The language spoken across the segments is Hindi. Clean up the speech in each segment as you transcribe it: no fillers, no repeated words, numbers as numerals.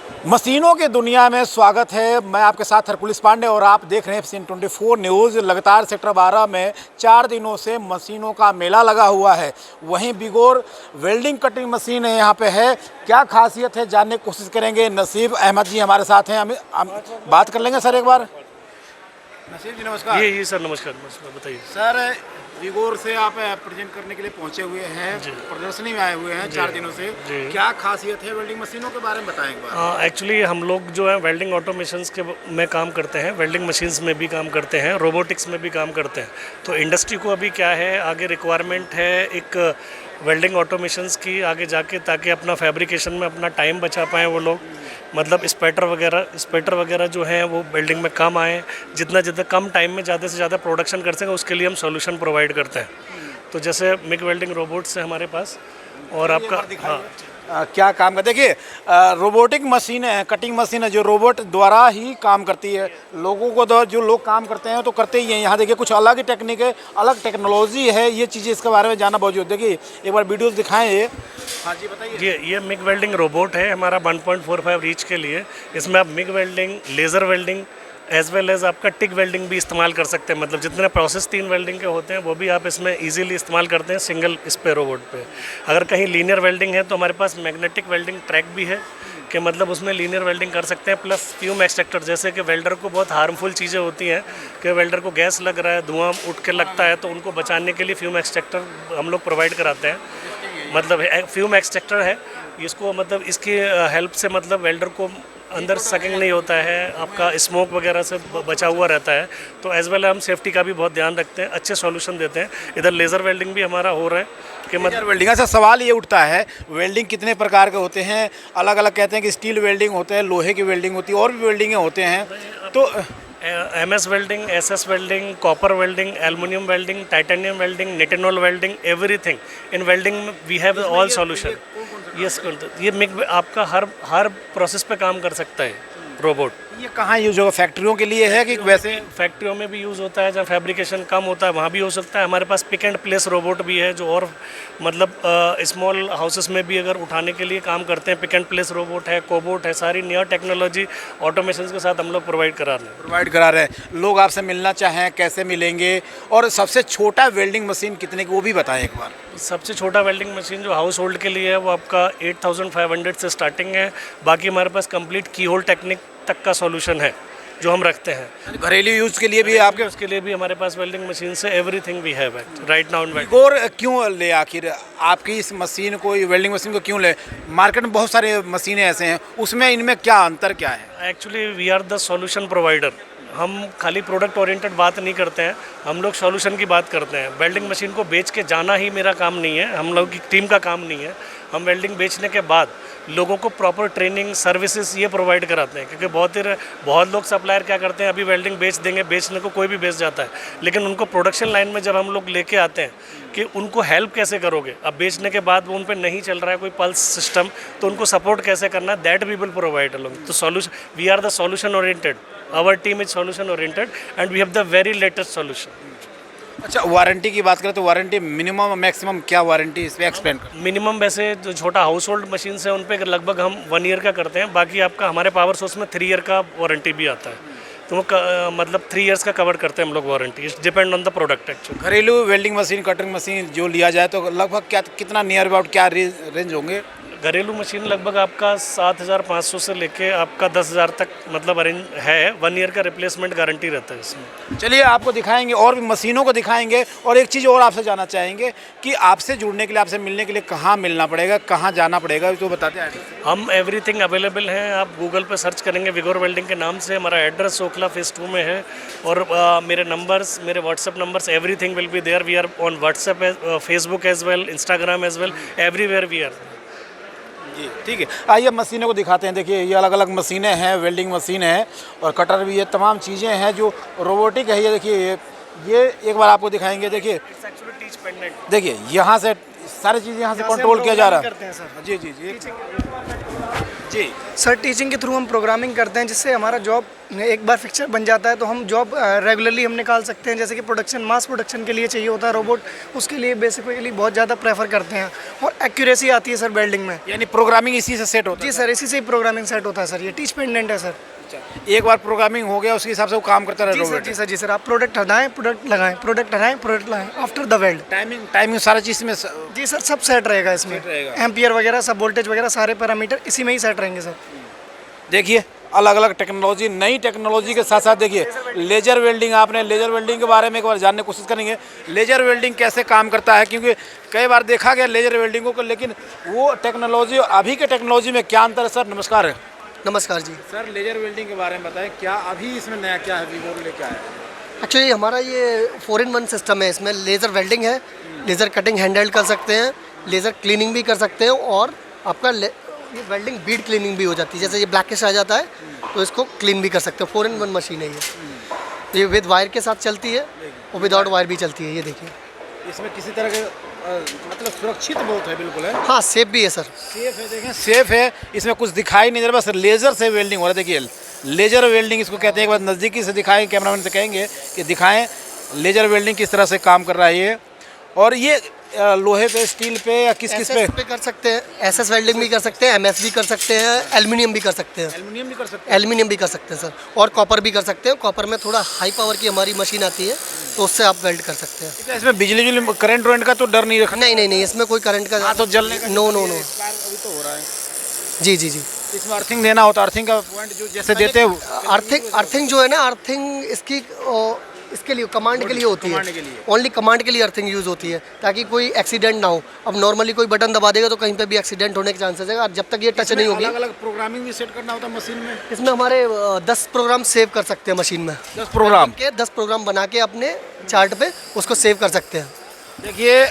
मशीनों की दुनिया में स्वागत है। मैं आपके साथ हरकुलिस पांडे और आप देख रहे हैं CN24 न्यूज़। लगातार सेक्टर 12 में 4 दिनों से मशीनों का मेला लगा हुआ है। वहीं बिगोर वेल्डिंग कटिंग मशीन यहाँ पे है। क्या खासियत है जानने की कोशिश करेंगे। नसीब अहमद जी हमारे साथ हैं, हम बात कर लेंगे सर एक बार। नसीब जी नमस्कार। ये सर नमस्कार बताइए सर, बिगोर से आप प्रेजेंट करने के लिए पहुंचे हुए हैं, प्रदर्शनी में आए हुए हैं 4 दिनों से। क्या खासियत है वेल्डिंग मशीनों के बारे में बताएं एक बार। एक्चुअली हम लोग जो है वेल्डिंग ऑटोमेशंस के में काम करते हैं, वेल्डिंग मशीन्स में भी काम करते हैं, रोबोटिक्स में भी काम करते हैं। तो इंडस्ट्री को अभी क्या है, आगे रिक्वायरमेंट है एक वेल्डिंग ऑटोमेशंस की आगे जाके, ताकि अपना फैब्रिकेशन में अपना टाइम बचा पाएँ वो लोग। मतलब स्पेटर वगैरह जो हैं वो वेल्डिंग में कम आए, जितना कम टाइम में ज़्यादा से ज़्यादा प्रोडक्शन कर सकें, उसके लिए हम सॉल्यूशन प्रोवाइड करते हैं। तो जैसे मिग वेल्डिंग रोबोट्स है हमारे पास, और आपका क्या काम का देखिए, रोबोटिक मशीन है, कटिंग मशीन है जो रोबोट द्वारा ही काम करती है। लोगों को जो लोग काम करते हैं तो करते ही हैं। यहाँ देखिए कुछ अलग ही टेक्निक है, अलग टेक्नोलॉजी है, ये चीज़ें इसके बारे में जानना बहुत जरूरी। देखिए एक बार वीडियोस दिखाएं ये। हाँ जी बताइए। ये मिग वेल्डिंग रोबोट है हमारा 1.45 रीच के लिए। इसमें आप MIG welding, laser welding as well as आपका टिक वेल्डिंग भी इस्तेमाल कर सकते हैं। मतलब जितने प्रोसेस 3 वेल्डिंग के होते हैं वो भी आप इसमें इजीली इस्तेमाल करते हैं सिंगल इस पे रोबोट पे। अगर कहीं लीनियर वेल्डिंग है तो हमारे पास मैग्नेटिक वेल्डिंग ट्रैक भी है कि मतलब उसमें लीनियर वेल्डिंग कर सकते हैं। प्लस फ्यूम एक्सट्रैक्टर, जैसे कि वेल्डर को बहुत हार्मफुल चीज़ें होती हैं कि वेल्डर को गैस लग रहा है, धुआं उठ के लगता है, तो उनको बचाने के लिए फ्यूम एक्सट्रैक्टर हम लोग प्रोवाइड कराते हैं। मतलब फ्यूम एक्सट्रैक्टर है इसको, मतलब इसकी हेल्प से मतलब वेल्डर को अंदर सकिंग नहीं होता है, आपका स्मोक वगैरह से बचा हुआ रहता है। तो एज वेल हम सेफ्टी का भी बहुत ध्यान रखते हैं, अच्छे सॉल्यूशन देते हैं। इधर लेज़र वेल्डिंग भी हमारा हो रहा है कि मतलब वेल्डिंग। अच्छा, सवाल ये उठता है वेल्डिंग कितने प्रकार के होते हैं? अलग अलग कहते हैं कि स्टील वेल्डिंग होते हैं, लोहे की वेल्डिंग होती है, और भी वेल्डिंगें होते हैं। तो MS welding, SS welding, copper welding, aluminium welding, titanium welding, nitinol welding, everything in welding we have all solution. Yes, ये मिग आपका हर प्रोसेस पे काम कर सकता है रोबोट। ये कहाँ यूज होगा? फैक्ट्रियों के लिए है कि वैसे? फैक्ट्रियों में भी यूज़ होता है, जहाँ फैब्रिकेशन कम होता है वहाँ भी हो सकता है। हमारे पास पिक एंड प्लेस रोबोट भी है जो, और मतलब स्मॉल हाउसेस में भी अगर उठाने के लिए काम करते हैं। पिक एंड प्लेस रोबोट है, कोबोट है, सारी नया टेक्नोलॉजी ऑटोमेशन के साथ हम लोग प्रोवाइड करा रहे हैं। लोग आपसे मिलना चाहें कैसे मिलेंगे? और सबसे छोटा वेल्डिंग मशीन कितने की वो भी बताएं एक बार। सबसे छोटा वेल्डिंग मशीन जो हाउस होल्ड के लिए है वो आपका 8500 से स्टार्टिंग है। बाकी हमारे पास कंप्लीट की होल टेक्निक तक का सॉल्यूशन है जो हम रखते हैं। घरेलू यूज के लिए भी आपके उसके लिए भी हमारे पास वेल्डिंग मशीन से everything we have right now in welding. बिगोर क्यों ले आखिर आपकी इस मशीन को, वेल्डिंग मशीन को क्यों ले? मार्केट में बहुत सारे मशीनें ऐसे हैं, उसमें इनमें क्या अंतर क्या है? Actually we are the solution provider. हम खाली प्रोडक्ट ओरिएंटेड बात नहीं करते हैं, हम लोग सॉल्यूशन की बात करते हैं। वेल्डिंग मशीन को बेच के जाना ही मेरा काम नहीं है, हम लोग की टीम का काम नहीं है। हम वेल्डिंग बेचने के बाद लोगों को प्रॉपर ट्रेनिंग सर्विसेज ये प्रोवाइड कराते हैं, क्योंकि बहुत लोग सप्लायर क्या करते हैं, अभी वेल्डिंग बेच देंगे, बेचने को कोई भी बेच जाता है, लेकिन उनको प्रोडक्शन लाइन में जब हम लोग लेके आते हैं कि उनको हेल्प कैसे करोगे, अब बेचने के बाद वो उन पर नहीं चल रहा है कोई पल्स सिस्टम, तो उनको सपोर्ट कैसे करना है, that we will provide along. तो solution, we are the solution oriented, our team is solution oriented and we have the very latest solution. अच्छा, वारंटी की बात करें तो वारंटी मिनिमम और मैक्सिमम क्या वारंटी इस पर एक्सप्लेन कर? मिनिमम वैसे जो छोटा हाउस होल्ड मशीन है उन पे लगभग हम 1 ईयर का करते हैं। बाकी आपका हमारे पावर सोर्स में 3 ईयर का वारंटी भी आता है, तो वो मतलब 3 ईयर्स का कवर करते हैं हम लोग warranty. It's depend on the product actually. घरेलू वेल्डिंग मशीन, कटिंग मशीन जो लिया जाए तो लगभग क्या, कितना नियर अबाउट क्या रेंज होंगे? घरेलू मशीन लगभग आपका 7500 से लेके आपका 10,000 तक मतलब अरेंज है। 1 ईयर का रिप्लेसमेंट गारंटी रहता है इसमें। चलिए आपको दिखाएंगे और भी मशीनों को दिखाएंगे, और एक चीज़ और आपसे जानना चाहेंगे कि आपसे जुड़ने के लिए, आपसे मिलने के लिए कहाँ मिलना पड़ेगा, कहाँ जाना पड़ेगा, तो बताते हैं। हम एवरीथिंग अवेलेबल हैं, आप गूगल पे सर्च करेंगे बिगोर वेल्डिंग के नाम से। हमारा एड्रेस ओखला फेज 2 में है, और मेरे नंबर्स, मेरे WhatsApp numbers, everything will be there. We are on WhatsApp, Facebook as well, Instagram as well, everywhere we are. जी ठीक है, आइए मशीनों को दिखाते हैं। देखिए ये अलग अलग मशीनें हैं, वेल्डिंग मशीन है और कटर भी है, तमाम चीज़ें हैं जो रोबोटिक है। ये देखिए, ये एक बार आपको दिखाएंगे। देखिए देखिए यहाँ से सारी चीज़ें यहाँ से कंट्रोल किया जा रहा है। जी जी जी जी। सर टीचिंग के थ्रू हम प्रोग्रामिंग करते हैं, जिससे हमारा जॉब एक बार फिक्चर बन जाता है तो हम जॉब रेगुलरली हम निकाल सकते हैं। जैसे कि प्रोडक्शन, मास प्रोडक्शन के लिए चाहिए होता है रोबोट, उसके लिए बेसिकली बहुत ज़्यादा प्रेफर करते हैं और एक्यूरेसी आती है सर वेल्डिंग में। यानी प्रोग्रामिंग इसी से सेट होता जी सर, इसी से ही प्रोग्रामिंग सेट होता है सर, ये टीच पेंडेंट है सर। है। एक बार प्रोग्रामिंग हो गया उसके हिसाब से वो काम करता रहे जी सर, रोबोट। जी सर, जी सर, आप प्रोडक्ट हटाएं, प्रोडक्ट लगाएं, प्रोडक्ट हटाएं, प्रोडक्ट लगाएं आफ्टर द वेल्ड। टाइमिंग सारा चीज़ में जी सर, सब सेट रहेगा इसमें, सेट रहेगा। एम्पियर वगैरह सब, वोल्टेज वगैरह सारे पैरामीटर इसी में ही सेट रहेंगे सर। देखिए अलग अलग टेक्नोलॉजी, नई टेक्नोलॉजी के साथ साथ देखिए लेजर वेल्डिंग, आपने लेजर वेल्डिंग के बारे में एक बार जानने की कोशिश करेंगे लेजर वेल्डिंग कैसे काम करता है, क्योंकि कई बार देखा गया लेजर वेल्डिंगों को, लेकिन वो टेक्नोलॉजी अभी के टेक्नोलॉजी में क्या अंतर है। सर नमस्कार। नमस्कार जी। सर लेजर वेल्डिंग के बारे में बताएं, क्या अभी इसमें नया क्या है, वीवो लेके आया है? एक्चुअली हमारा ये 4-in-1 सिस्टम है। इसमें लेज़र वेल्डिंग है, लेज़र कटिंग हैंडल्ड कर सकते हैं, लेज़र क्लीनिंग भी कर सकते हैं और आपका ये वेल्डिंग बीड क्लीनिंग भी हो जाती है। जैसे ये ब्लैकिश आ जाता है तो इसको क्लीन भी कर सकते हो। 4-in-1 मशीन है ये विद वायर के साथ चलती है और विदाउट वायर भी चलती है। ये देखिए, इसमें किसी तरह के मतलब सुरक्षित बहुत है, बिल्कुल है। हाँ सेफ भी है सर। सेफ है, देखें सेफ है, इसमें कुछ दिखाई नहीं दे रहा, बस लेज़र से वेल्डिंग हो रहा है। देखिए लेजर वेल्डिंग इसको कहते हैं। एक बार नज़दीकी से दिखाएं, कैमरामैन से कहेंगे कि दिखाएं लेजर वेल्डिंग किस तरह से काम कर रहा है ये। और ये लोहे पे, स्टील पे या किस पे कर सकते हैं, एसएस वेल्डिंग भी कर सकते हैं, एमएस भी कर सकते हैं, एल्युमिनियम भी कर सकते हैं। एल्युमिनियम भी कर सकते हैं। एल्युमिनियम भी कर सकते हैं सर, और कॉपर भी कर सकते हैं। कॉपर में थोड़ा हाई पावर की हमारी मशीन आती है तो उससे आप वेल्ड कर सकते हैं। क्या इसमें बिजली करंट वरेंट का तो डर नहीं रखना? नहीं नहीं नहीं, इसमें कोई करंट का तो जलने का नो नो नो। अभी तो हो रहा है। जी जी जी। इसमें अर्थिंग देना होता है, अर्थिंग का पॉइंट जो जैसे देते हैं अर्थिंग जो है ना, अर्थिंग इसके लिए कमांड के लिए होती है। ओनली कमांड के लिए अर्थिंग यूज़ होती है ताकि कोई एक्सीडेंट ना हो। अब नॉर्मली कोई बटन दबा देगा तो कहीं पे भी एक्सीडेंट होने के चांसेस है। जब तक ये टच नहीं होगी। अलग अलग प्रोग्रामिंग भी सेट करना होता है मशीन में। इसमें हमारे 10 प्रोग्राम सेव कर सकते हैं मशीन में। 10 प्रोग्राम के 10 प्रोग्राम बना के अपने चार्ट पे उसको सेव कर सकते हैं। देखिए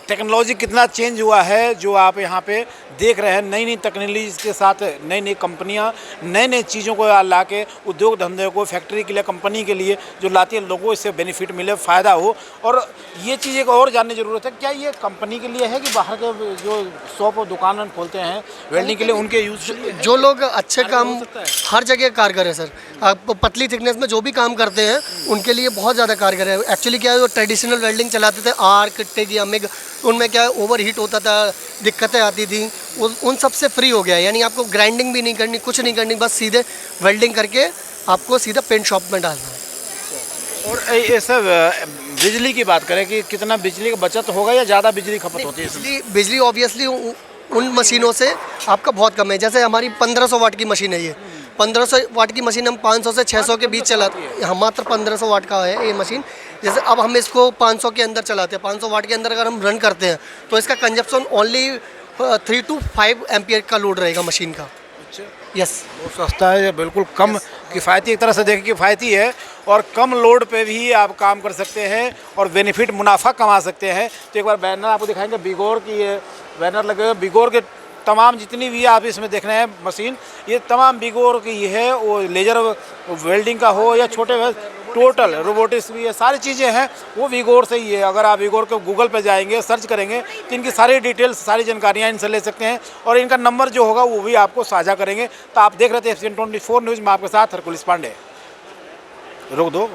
टेक्नोलॉजी कितना चेंज हुआ है जो आप यहाँ पे देख रहे हैं। नई नई टेक्नोलॉजी के साथ नई नई कंपनियाँ नई नई चीज़ों को ला के उद्योग धंधे को, फैक्ट्री के लिए, कंपनी के लिए जो लाती है, लोगों को इससे बेनिफिट मिले, फ़ायदा हो। और ये चीज़ एक और जानने की ज़रूरत है, क्या ये कंपनी के लिए है कि बाहर के जो शॉप और दुकान खोलते हैं वेल्डिंग के लिए उनके यूज? जो लोग अच्छे काम हर जगह कारगर है सर। आप पतली थिकनेस में जो भी काम करते हैं उनके लिए बहुत ज़्यादा कारगर है। एक्चुअली क्या है, वो ट्रेडिशनल वेल्डिंग चलाते थे, आर्क, टिग या मिग, उनमें क्या है ओवर हीट होता था, दिक्कतें आती थी। उन सब से फ्री हो गया है। यानी आपको ग्राइंडिंग भी नहीं करनी, कुछ नहीं करनी, बस सीधे वेल्डिंग करके आपको सीधा पेंट शॉप में डालना है। और ये सब बिजली की बात करें कि कितना बिजली का बचत होगा या ज़्यादा बिजली खपत होती है? बिजली ऑब्वियसली उन मशीनों से आपका बहुत कम है। जैसे हमारी 1500 वाट की मशीन है ये। 1500 वाट की मशीन हम 500 से 600 के बीच चलाते हैं। हम मात्र 1500 वाट का है ये मशीन। जैसे अब हम इसको 500 के अंदर चलाते हैं, 500 वाट के अंदर अगर हम रन करते हैं तो इसका कंजप्शन ओनली 3 to 5 एम्पियर का लोड रहेगा मशीन का। यस, बहुत सस्ता है, बिल्कुल कम किफ़ायती, एक तरह से देखें किफ़ायती है और कम लोड पे भी आप काम कर सकते हैं और बेनिफिट, मुनाफा कमा सकते हैं। तो एक बार बैनर आपको दिखाएंगे, बिगोर की ये बैनर लगे हुए। बिगोर के तमाम जितनी भी आप इसमें देख रहे हैं मशीन, ये तमाम बिगोर की है। वो लेजर वेल्डिंग का हो या छोटे, टोटल रोबोटिक्स भी है, सारी चीज़ें हैं वो विगोर से ही है। अगर आप विगोर को गूगल पे जाएंगे, सर्च करेंगे तो इनकी सारी डिटेल्स, सारी जानकारियाँ इनसे ले सकते हैं और इनका नंबर जो होगा वो भी आपको साझा करेंगे। तो आप देख रहे थे FCN 24 न्यूज़ में आपके साथ हरकुलिस पांडे। रोक दो।